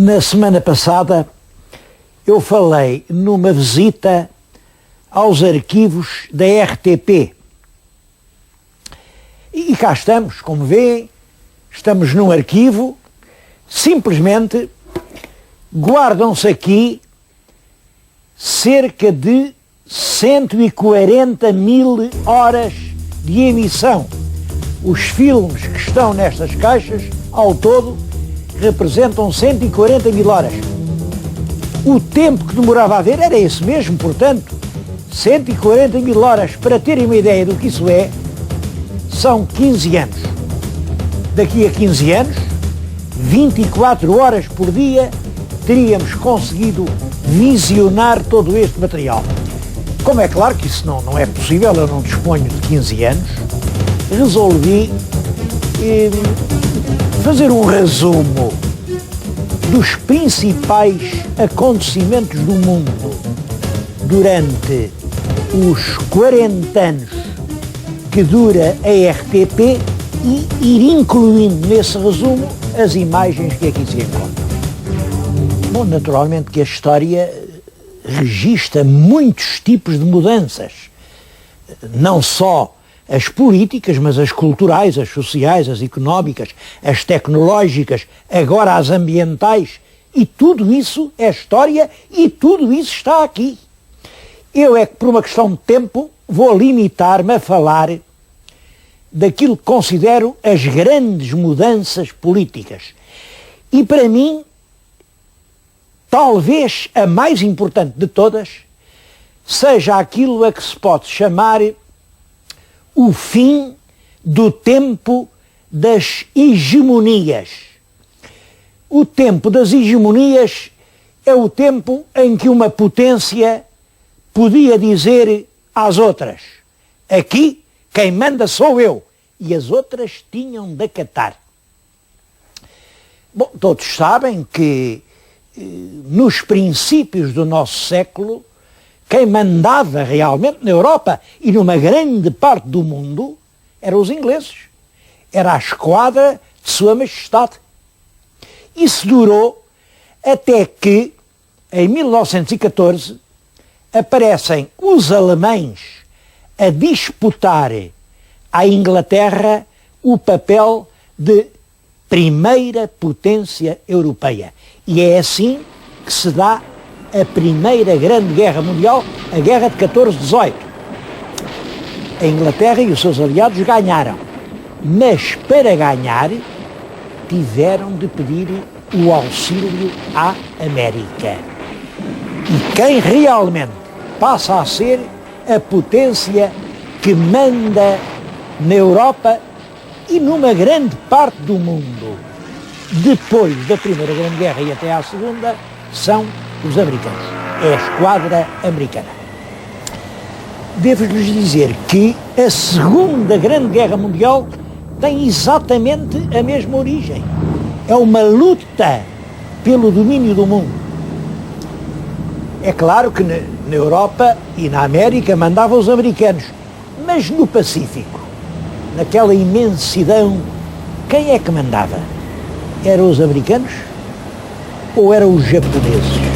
Na semana passada eu falei numa visita aos arquivos da RTP. E cá estamos, como vêem, estamos num arquivo, simplesmente guardam-se aqui cerca de 140 mil horas de emissão. Os filmes que estão nestas caixas, ao todo, representam 140 mil horas. O tempo que demorava a ver era esse mesmo, portanto, 140 mil horas. Para terem uma ideia do que isso é, são 15 anos. Daqui a 15 anos, 24 horas por dia, teríamos conseguido visionar todo este material. Como é claro que isso não é possível, eu não disponho de 15 anos, resolvi fazer um resumo dos principais acontecimentos do mundo durante os 40 anos que dura a RTP e ir incluindo nesse resumo as imagens que aqui se encontram. Bom, naturalmente que a história registra muitos tipos de mudanças, não só as políticas, mas as culturais, as sociais, as económicas, as tecnológicas, agora as ambientais, e tudo isso é história e tudo isso está aqui. Eu é que, por uma questão de tempo, vou limitar-me a falar daquilo que considero as grandes mudanças políticas. E para mim, talvez a mais importante de todas seja aquilo a que se pode chamar o fim do tempo das hegemonias. O tempo das hegemonias é o tempo em que uma potência podia dizer às outras: aqui quem manda sou eu, e as outras tinham de acatar. Bom, todos sabem que nos princípios do nosso século, quem mandava realmente na Europa e numa grande parte do mundo eram os ingleses. Era a esquadra de Sua Majestade. Isso durou até que, em 1914, aparecem os alemães a disputar à Inglaterra o papel de primeira potência europeia. E é assim que se dá a Primeira Grande Guerra Mundial, a Guerra de 14-18. A Inglaterra e os seus aliados ganharam, mas para ganhar tiveram de pedir o auxílio à América. E quem realmente passa a ser a potência que manda na Europa e numa grande parte do mundo, depois da Primeira Grande Guerra e até à Segunda, são os americanos. É a esquadra americana. Devo-lhes dizer que a Segunda Grande Guerra Mundial tem exatamente a mesma origem. É uma luta pelo domínio do mundo. É claro que na Europa e na América mandavam os americanos, mas no Pacífico, naquela imensidão, quem é que mandava? Eram os americanos ou eram os japoneses?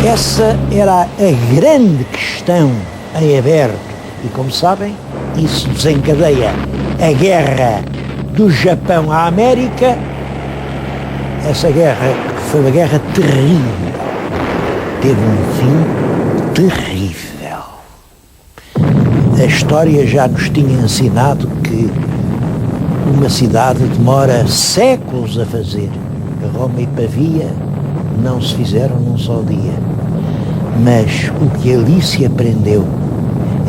Essa era a grande questão em aberto e, como sabem, isso desencadeia a guerra do Japão à América. Essa guerra foi uma guerra terrível, teve um fim terrível. A história já nos tinha ensinado que uma cidade demora séculos a fazer. Roma e Pavia não se fizeram num só dia. Mas o que ali se aprendeu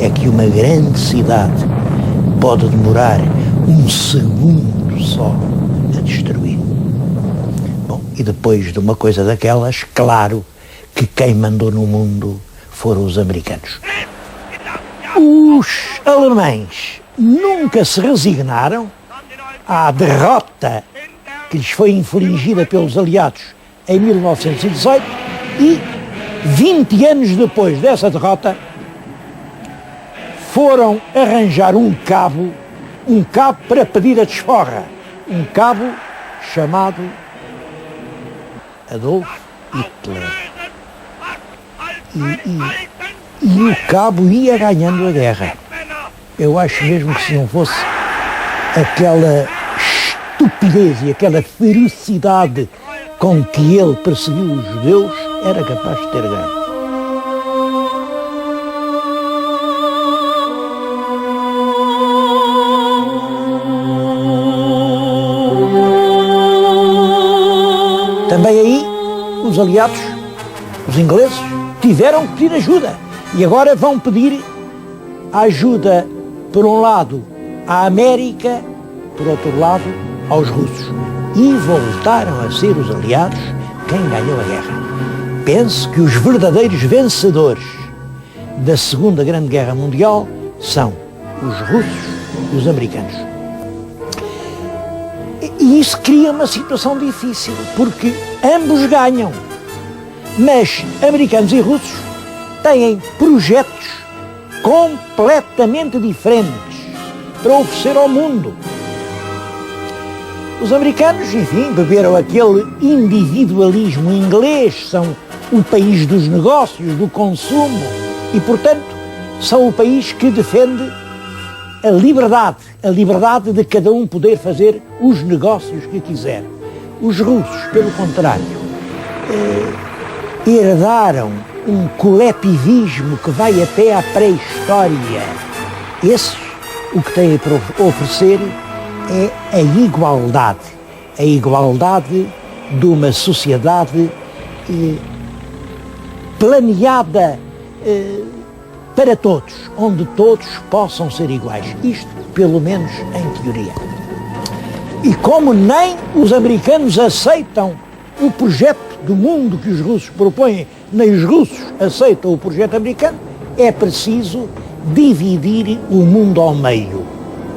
é que uma grande cidade pode demorar um segundo só a destruir. Bom, e depois de uma coisa daquelas, claro que quem mandou no mundo foram os americanos. Os alemães nunca se resignaram à derrota que lhes foi infligida pelos aliados em 1918 e 20 anos depois dessa derrota foram arranjar um cabo para pedir a desforra, um cabo chamado Adolf Hitler. E o cabo ia ganhando a guerra. Eu acho mesmo que se não fosse aquela estupidez e aquela ferocidade com que ele perseguiu os judeus, era capaz de ter ganho. Também aí, os aliados, os ingleses, tiveram que pedir ajuda. E agora vão pedir ajuda, por um lado, à América, por outro lado, aos russos. E voltaram a ser os aliados quem ganhou a guerra. Penso que os verdadeiros vencedores da Segunda Grande Guerra Mundial são os russos e os americanos. E isso cria uma situação difícil, porque ambos ganham. Mas americanos e russos têm projetos completamente diferentes para oferecer ao mundo. Os americanos, enfim, beberam aquele individualismo inglês, são o país dos negócios, do consumo, e, portanto, são o país que defende a liberdade de cada um poder fazer os negócios que quiser. Os russos, pelo contrário, herdaram um coletivismo que vai até à pré-história. Esses, o que têm para oferecer é a igualdade de uma sociedade planeada para todos, onde todos possam ser iguais. Isto, pelo menos, em teoria. E como nem os americanos aceitam o projeto do mundo que os russos propõem, nem os russos aceitam o projeto americano, é preciso dividir o mundo ao meio.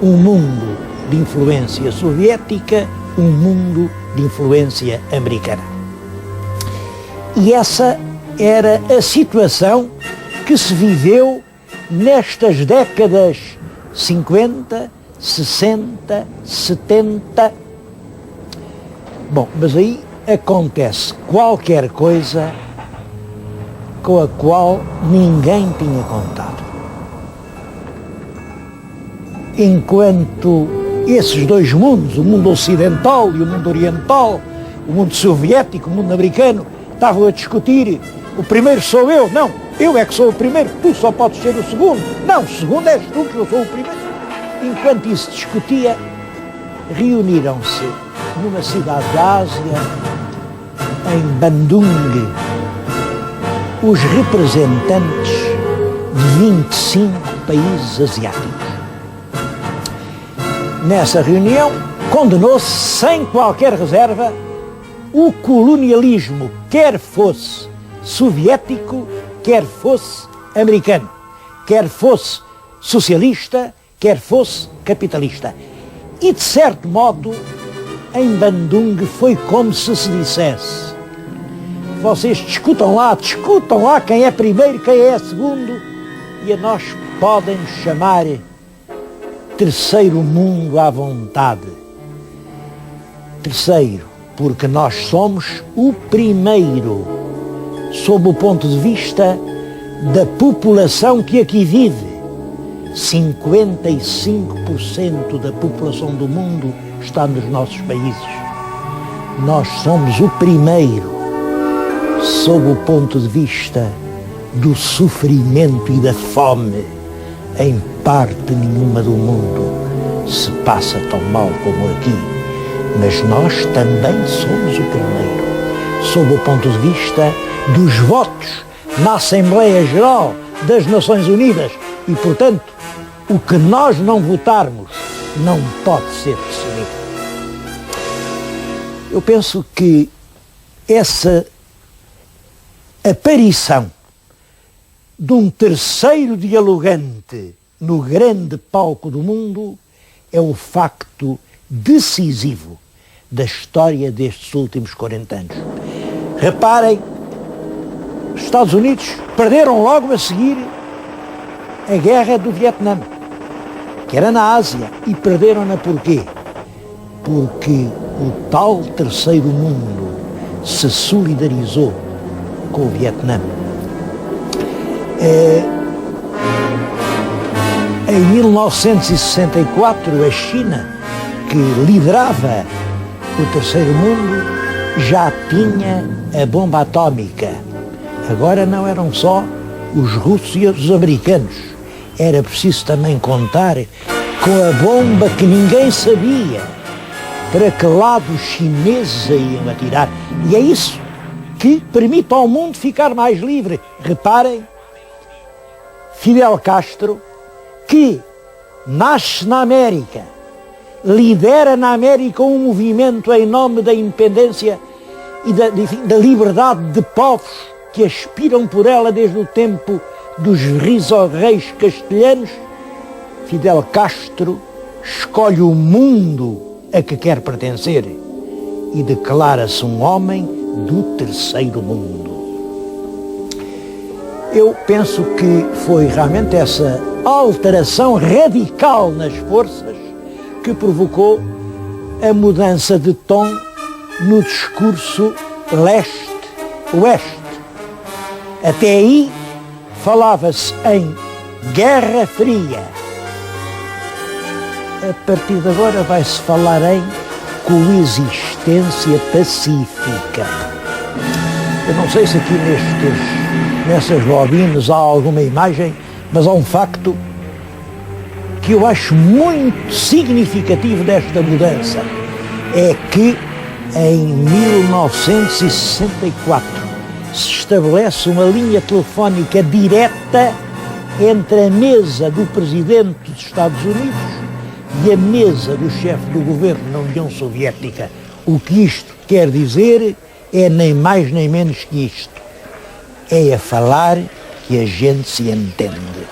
Um mundo de influência soviética, um mundo de influência americana. E essa era a situação que se viveu nestas décadas 50, 60, 70. Bom, mas aí acontece qualquer coisa com a qual ninguém tinha contado. Enquanto esses dois mundos, o mundo ocidental e o mundo oriental, o mundo soviético, o mundo americano, estavam a discutir: o primeiro sou eu, não, eu é que sou o primeiro, tu só podes ser o segundo, não, o segundo és tu que eu sou o primeiro. Enquanto isso discutia, reuniram-se numa cidade da Ásia, em Bandung, os representantes de 25 países asiáticos. Nessa reunião, condenou-se sem qualquer reserva o colonialismo, quer fosse soviético, quer fosse americano, quer fosse socialista, quer fosse capitalista. E, de certo modo, em Bandung foi como se dissesse: vocês discutam lá quem é primeiro, quem é segundo, e a nós podem chamar terceiro mundo à vontade. Terceiro, porque nós somos o primeiro, sob o ponto de vista da população que aqui vive. 55% da população do mundo está nos nossos países. Nós somos o primeiro, sob o ponto de vista do sofrimento e da fome. Em parte nenhuma do mundo se passa tão mal como aqui, mas nós também somos o primeiro, sob o ponto de vista dos votos na Assembleia Geral das Nações Unidas, e, portanto, o que nós não votarmos não pode ser recebido. Eu penso que essa aparição de um terceiro dialogante no grande palco do mundo é o facto decisivo da história destes últimos 40 anos. Reparem, os Estados Unidos perderam logo a seguir a guerra do Vietnã, que era na Ásia, e perderam-na porquê? Porque o tal terceiro mundo se solidarizou com o Vietnã. Em 1964, a China, que liderava o terceiro mundo, já tinha a bomba atómica. Agora não eram só os russos e os americanos. Era preciso também contar com a bomba que ninguém sabia para que lado os chineses a iam atirar. E é isso que permite ao mundo ficar mais livre. Reparem, Fidel Castro, que nasce na América, lidera na América um movimento em nome da independência e da liberdade de povos que aspiram por ela desde o tempo dos reis castelhanos. Fidel Castro escolhe o mundo a que quer pertencer e declara-se um homem do terceiro mundo. Eu penso que foi realmente essa alteração radical nas forças que provocou a mudança de tom no discurso leste-oeste. Até aí falava-se em Guerra Fria. A partir de agora vai-se falar em coexistência pacífica. Eu não sei se aqui nessas bobinas há alguma imagem, mas há um facto que eu acho muito significativo desta mudança. É que em 1964 se estabelece uma linha telefónica direta entre a mesa do presidente dos Estados Unidos e a mesa do chefe do governo na União Soviética. O que isto quer dizer é nem mais nem menos que isto. É a falar que a gente se entende.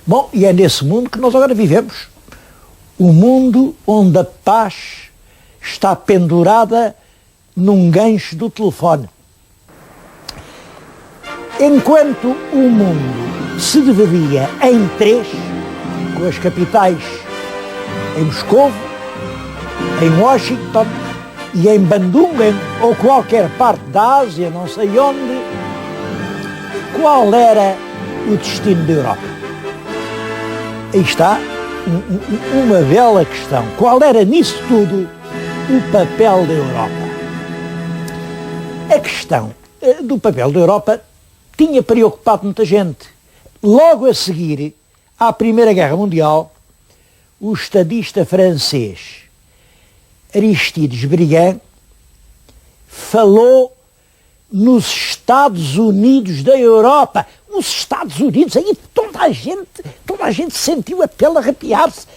Bom, e é nesse mundo que nós agora vivemos. O mundo onde a paz está pendurada num gancho do telefone. Enquanto o mundo se dividia em três, com as capitais em Moscou, em Washington e em Bandung, ou qualquer parte da Ásia, não sei onde, qual era o destino da Europa? Aí está uma bela questão. Qual era nisso tudo o papel da Europa? A questão do papel da Europa tinha preocupado muita gente. Logo a seguir à Primeira Guerra Mundial, o estadista francês Aristides Briand falou nos Estados Unidos da Europa. Os Estados Unidos, aí toda a gente sentiu a pele arrepiar-se.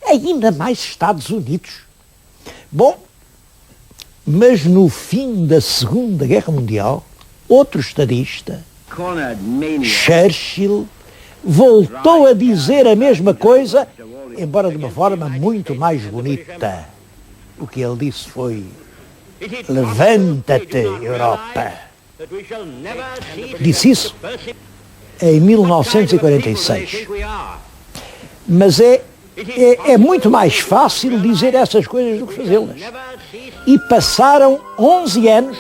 Ainda mais Estados Unidos. Bom, mas no fim da Segunda Guerra Mundial, outro estadista, Churchill, voltou a dizer a mesma coisa, embora de uma forma muito mais bonita. O que ele disse foi: levanta-te, Europa. Disse isso em 1946. Mas é muito mais fácil dizer essas coisas do que fazê-las. E passaram 11 anos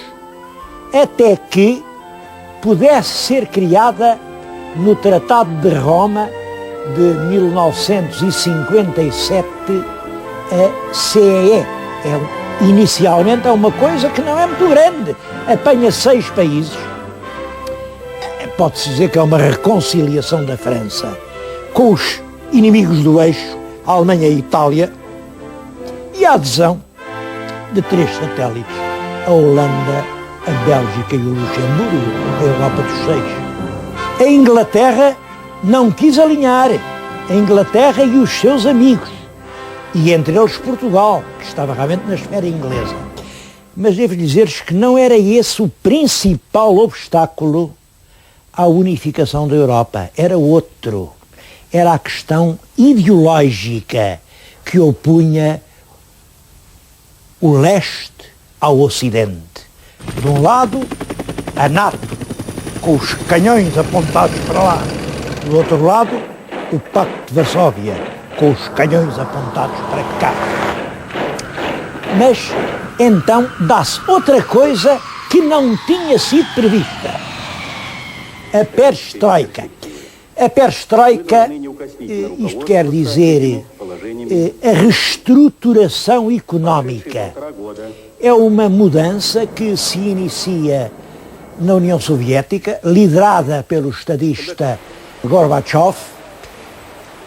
até que pudesse ser criada no Tratado de Roma de 1957 a CEE. Inicialmente é uma coisa que não é muito grande, apanha 6 países. Pode-se dizer que é uma reconciliação da França com os inimigos do eixo, a Alemanha e a Itália, e a adesão de 3 satélites, a Holanda, a Bélgica e o Luxemburgo, a Europa dos 6. A Inglaterra não quis alinhar, a Inglaterra e os seus amigos, e entre eles Portugal, que estava realmente na esfera inglesa. Mas devo dizer-vos que não era esse o principal obstáculo à unificação da Europa. Era outro. Era a questão ideológica que opunha o leste ao ocidente. De um lado, a NATO, com os canhões apontados para lá. Do outro lado, o Pacto de Varsóvia, com os canhões apontados para cá. Mas então dá-se outra coisa que não tinha sido prevista. A perestroika. A perestroika, isto quer dizer a reestruturação económica. É uma mudança que se inicia na União Soviética, liderada pelo estadista Gorbachev,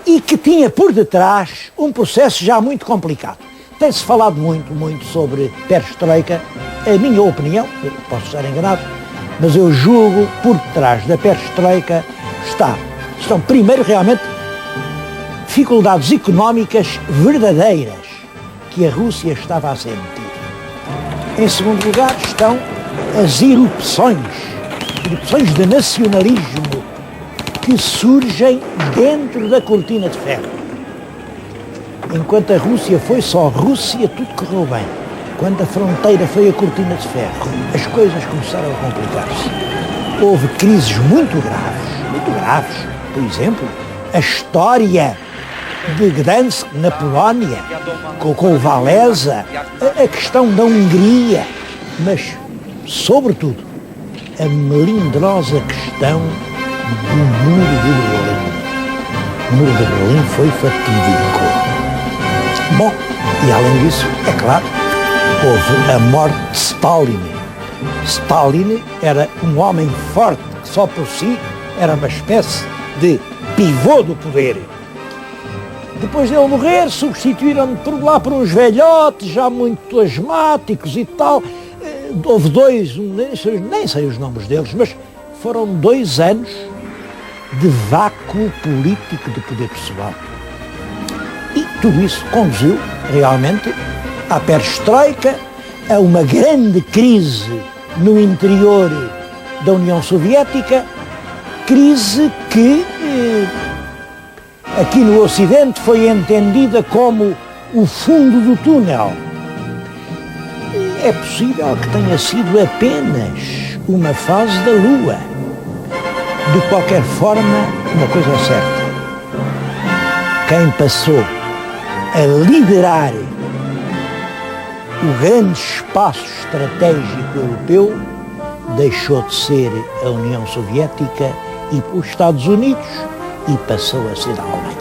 e que tinha por detrás um processo já muito complicado. Tem-se falado muito sobre perestroika. A minha opinião, eu posso estar enganado, mas eu julgo por detrás da perestroika estão primeiro realmente dificuldades económicas verdadeiras que a Rússia estava a sentir. Em segundo lugar estão as erupções de nacionalismo que surgem dentro da cortina de ferro. Enquanto a Rússia foi só Rússia, tudo correu bem. Quando a fronteira foi a cortina de ferro, as coisas começaram a complicar-se. Houve crises muito graves. Por exemplo, a história de Gdansk, na Polónia, com o Walesa, a questão da Hungria, mas, sobretudo, a melindrosa questão do Muro de Berlim. O Muro de Berlim foi fatídico. Bom, e além disso, é claro, houve a morte de Stalin. Stalin era um homem forte que só por si era uma espécie de pivô do poder. Depois dele morrer, substituíram-no por lá por uns velhotes já muito asmáticos e tal. Houve dois, nem sei os nomes deles, mas foram 2 anos de vácuo político de poder pessoal. E tudo isso conduziu realmente à perestroika, a uma grande crise no interior da União Soviética, crise que aqui no Ocidente foi entendida como o fundo do túnel. É possível que tenha sido apenas uma fase da Lua. De qualquer forma, uma coisa é certa. Quem passou a liderar o grande espaço estratégico europeu deixou de ser a União Soviética e os Estados Unidos e passou a ser a Alemanha.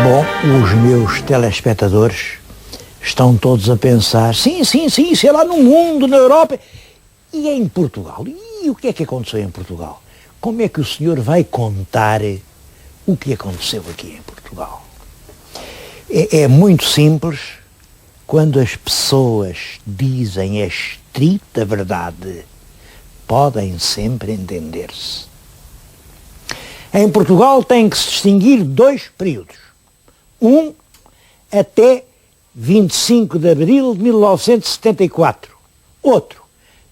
Bom, os meus telespectadores estão todos a pensar, sim, isso é lá no mundo, na Europa. E em Portugal? E o que é que aconteceu em Portugal? Como é que o senhor vai contar o que aconteceu aqui em Portugal? É muito simples quando as pessoas dizem a estrita verdade. Podem sempre entender-se. Em Portugal tem que se distinguir 2 períodos. Um até 25 de abril de 1974. Outro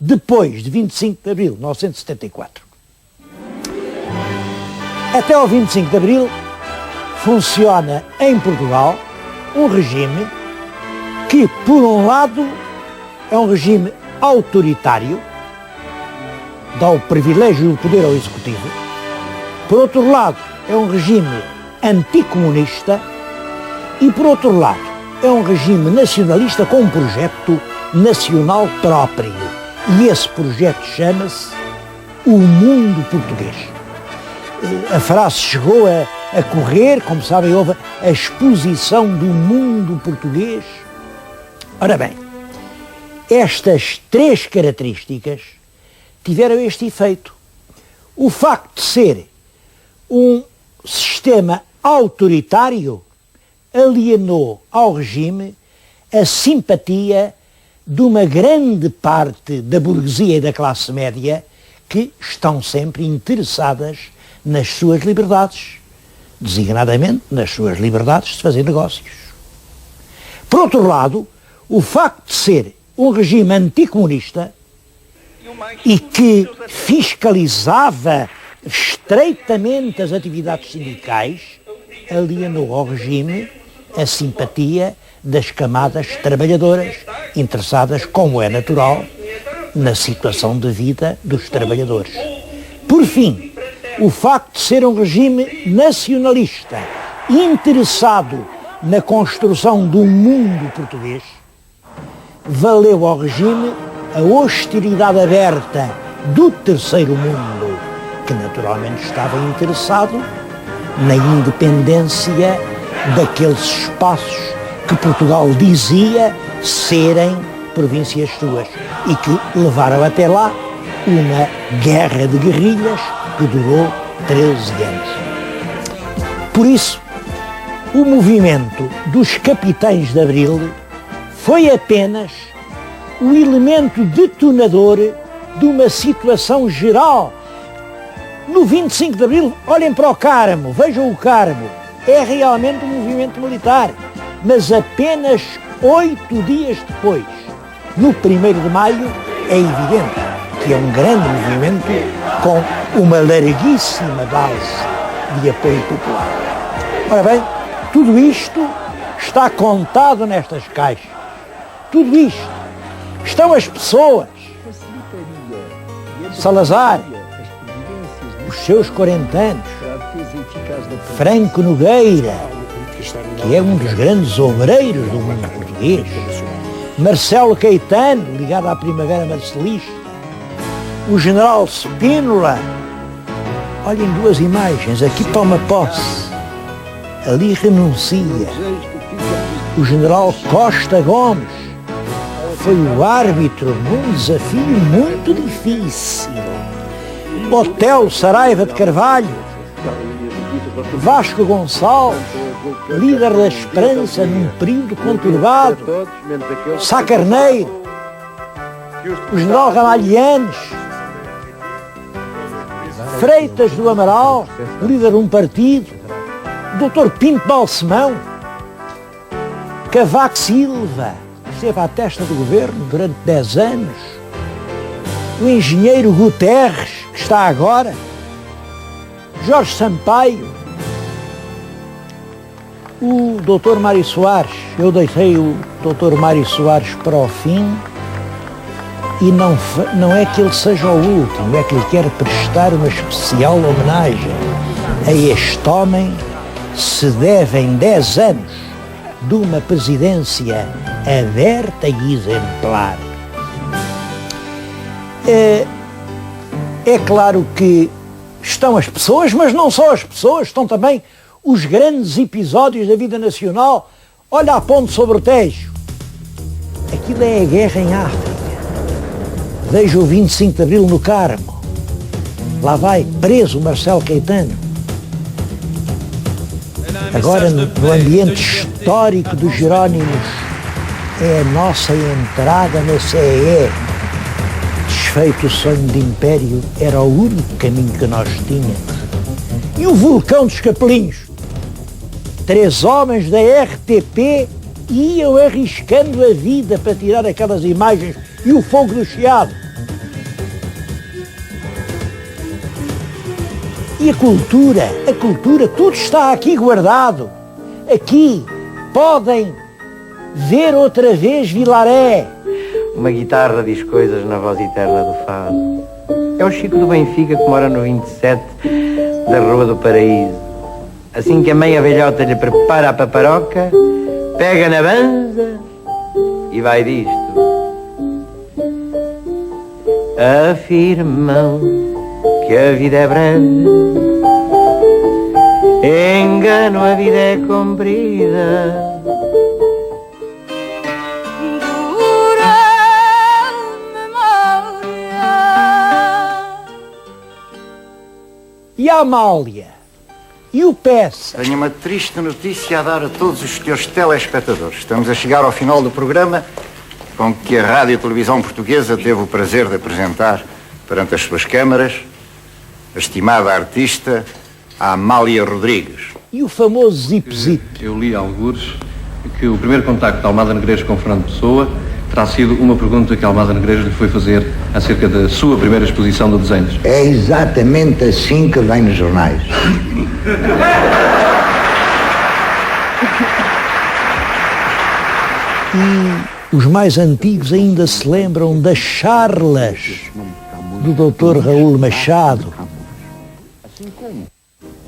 depois de 25 de abril de 1974. Até ao 25 de abril funciona em Portugal um regime que, por um lado, é um regime autoritário, dá o privilégio do poder ao Executivo. Por outro lado, é um regime anticomunista e, por outro lado, é um regime nacionalista com um projeto nacional próprio. E esse projeto chama-se O Mundo Português. A frase chegou a correr, como sabem, houve a exposição do mundo português. Ora bem, estas 3 características tiveram este efeito. O facto de ser um sistema autoritário alienou ao regime a simpatia de uma grande parte da burguesia e da classe média que estão sempre interessadas nas suas liberdades, designadamente nas suas liberdades de fazer negócios. Por outro lado, o facto de ser um regime anticomunista e que fiscalizava estreitamente as atividades sindicais alienou ao regime a simpatia das camadas trabalhadoras interessadas, como é natural, na situação de vida dos trabalhadores. Por fim, o facto de ser um regime nacionalista interessado na construção do mundo português, valeu ao regime a hostilidade aberta do terceiro mundo, que naturalmente estava interessado na independência daqueles espaços que Portugal dizia serem províncias suas e que levaram até lá uma guerra de guerrilhas que durou 13 anos. Por isso, o movimento dos Capitães de Abril foi apenas o elemento detonador de uma situação geral. No 25 de Abril, olhem para o Carmo, vejam o Carmo, é realmente um movimento militar, mas apenas 8 dias depois, no 1º de Maio, é evidente que é um grande movimento com uma larguíssima base de apoio popular. Ora bem, tudo isto está contado nestas caixas. Tudo isto. Estão as pessoas. Salazar, os seus 40 anos. Franco Nogueira, que é um dos grandes obreiros do mundo português. Marcelo Caetano, ligado à Primavera Marcelista. O general Spínola. Olhem duas imagens. Aqui toma posse. Ali renuncia. O general Costa Gomes foi o árbitro num desafio muito difícil. Otelo Saraiva de Carvalho, Vasco Gonçalves, líder da esperança num período conturbado, Sá Carneiro, o general Ramalhianes, Freitas do Amaral, líder de um partido, o Dr. Pinto Balsemão, Cavaco Silva, esteve à testa do governo durante 10 anos, o engenheiro Guterres, que está agora, Jorge Sampaio, o Dr. Mário Soares. Eu deixei o Dr. Mário Soares para o fim e não é que ele seja o último, é que lhe quero prestar uma especial homenagem. A este homem se devem 10 anos de uma presidência aberta e exemplar. É claro que estão as pessoas, mas não só as pessoas, estão também os grandes episódios da vida nacional. Olha a ponte sobre o Tejo. Aquilo é a guerra em África. Veja o 25 de Abril no Carmo. Lá vai preso o Marcelo Caetano. Agora, no ambiente histórico dos Jerónimos, é a nossa entrada na CEE. Desfeito o sonho de império, era o único caminho que nós tínhamos. E o vulcão dos Capelinhos? 3 homens da RTP iam arriscando a vida para tirar aquelas imagens e o fogo do Chiado. E a cultura, tudo está aqui guardado. Aqui podem ver outra vez Vilaré. Uma guitarra diz coisas na voz eterna do fado. É o Chico do Benfica que mora no 27 da Rua do Paraíso. Assim que a meia velhota lhe prepara a paparoca, pega na banza e vai disto. Afirmam que a vida é breve, engano, a vida é comprida. E a Amália? E o PS? Tenho uma triste notícia a dar a todos os senhores telespectadores. Estamos a chegar ao final do programa com que a Rádio e Televisão Portuguesa teve o prazer de apresentar perante as suas câmaras a estimada artista Amália Rodrigues. E o famoso Zip Zip? Eu li algures que o primeiro contacto de Almada Negreiros com Fernando Pessoa terá sido uma pergunta que Almada Negreiros lhe foi fazer acerca da sua primeira exposição de desenhos. É exatamente assim que vem nos jornais. E os mais antigos ainda se lembram das charlas do Dr. Raul Machado.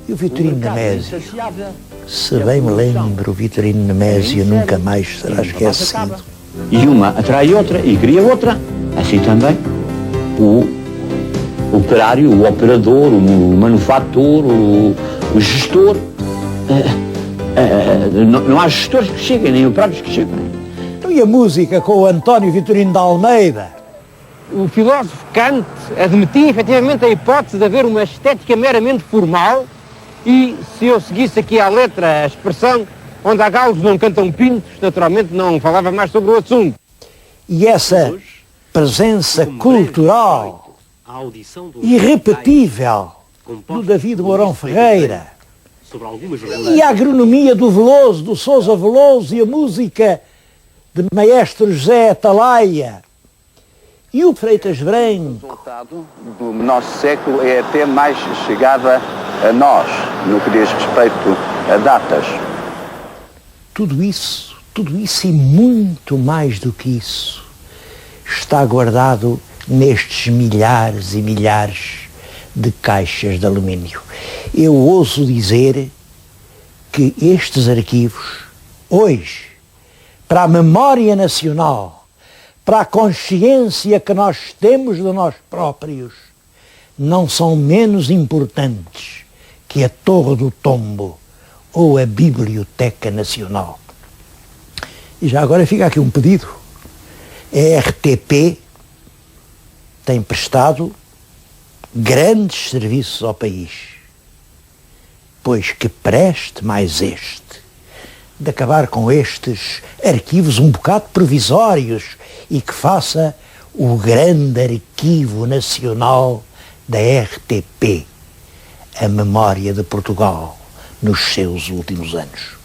E o Vitorino Nemésio? Se bem me lembro, o Vitorino Nemésio nunca mais será esquecido. E uma atrai outra e cria outra. Assim também o operário, o operador, o manufator, o gestor. Não há gestores que cheguem, nem operários que cheguem. E a música com o António Vitorino de Almeida? O filósofo Kant admitia efetivamente a hipótese de haver uma estética meramente formal e, se eu seguisse aqui à letra a expressão onde há galos não cantam pintos, naturalmente não falava mais sobre o assunto. E essa presença cultural irrepetível do David Mourão Ferreira e a agronomia do Veloso, do Sousa Veloso, e a música de Maestro José Atalaia e o Freitas Branco. O resultado do nosso século é até mais chegada a nós, no que diz respeito a datas. Tudo isso e muito mais do que isso está guardado nestes milhares e milhares de caixas de alumínio. Eu ouso dizer que estes arquivos, hoje, para a memória nacional, para a consciência que nós temos de nós próprios, não são menos importantes que a Torre do Tombo ou a Biblioteca Nacional. E já agora fica aqui um pedido. A RTP tem prestado grandes serviços ao país, pois que preste mais este, de acabar com estes arquivos um bocado provisórios e que faça o grande arquivo nacional da RTP, a memória de Portugal nos seus últimos anos.